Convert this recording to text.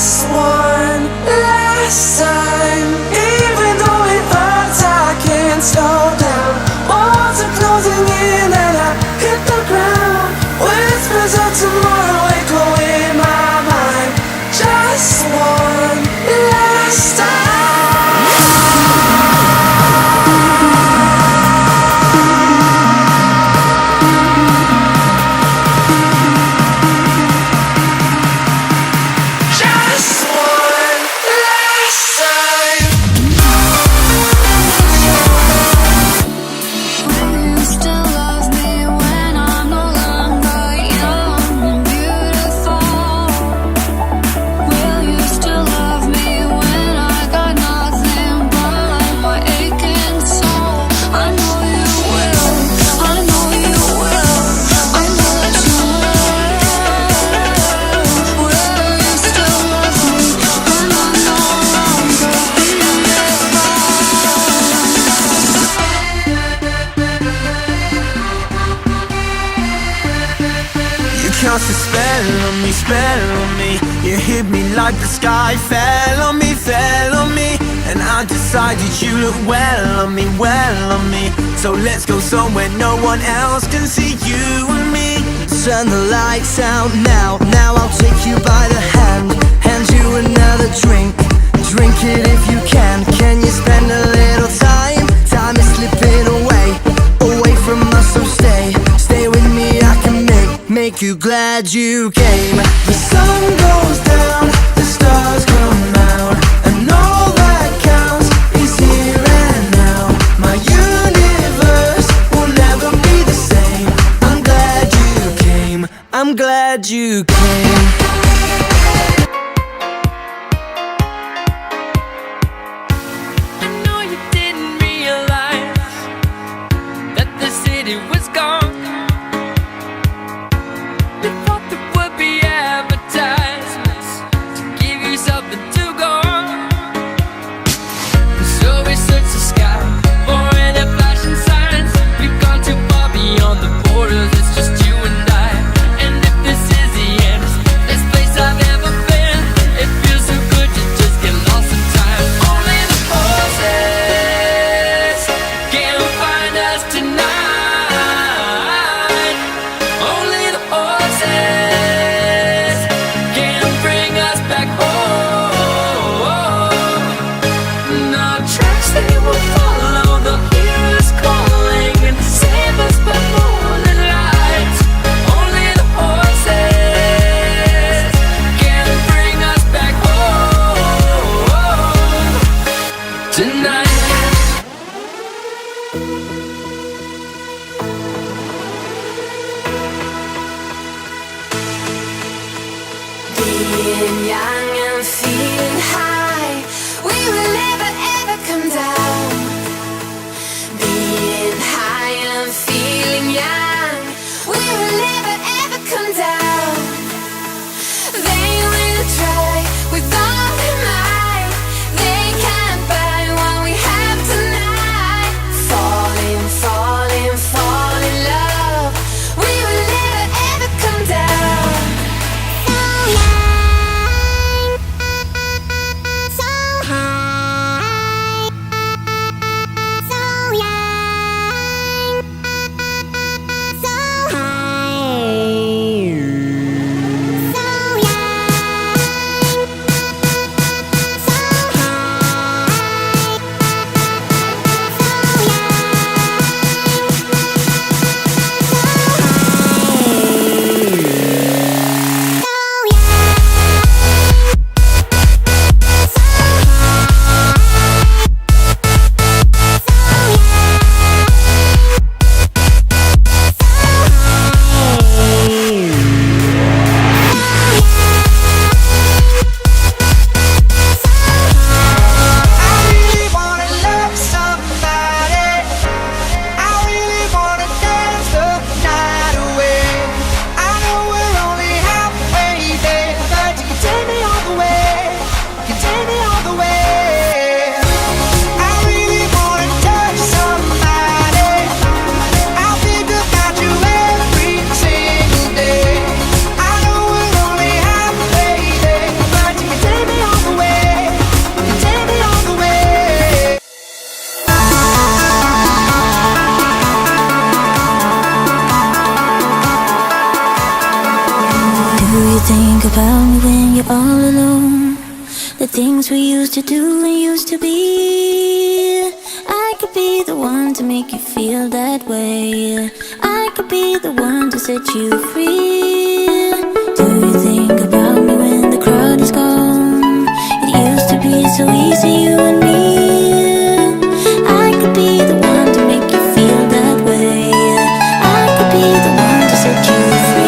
Just one last time. Even though it hurts, I can't slow down. Walls are closing in and I hit the ground. Whispers of tomorrow echo in my mind. Just one last time. Cast a spell on me. You hit me like the sky fell on me, fell on me. And I decided you look well on me, well on me. So let's go somewhere no one else can see you and me. Turn the lights out now. Now I'll take you by the hand, hand you another drink. Drink it if you can. Can you spend a little time? Time is slipping away, away from us, so stay. Stay with me, I can make you glad you came. The sun goes down, the stars come out, and all that counts is here and now. My universe will never be the same. I'm glad you came, I'm glad you came. I know you didn't realize that the city was gone. We thought there would be advertisements to give you something to go on. So we searched the sky for any flashing signs. We've gone too far beyond the borders, it's just you and I. And if this is the end, this place I've ever been, it feels so good to just get lost in time. Only the horses can find us tonight. Only the horses can bring us back home. No tracks, they will follow. The heroes calling and save us by morning light. Only the horses can bring us back home tonight. being young and feeling high. We will never ever come down. Being high and feeling young. We will never ever come down. They will try with all their might. They can't buy what we have tonight. Falling, falling, fall in love. We will never ever come down. So high, so high. all alone. The things we used to do and used to be. I could be the one to make you feel that way. I could be the one to set you free. Do you think about me when the crowd is gone? It used to be so easy, you and me. I could be the one to make you feel that way. I could be the one to set you free.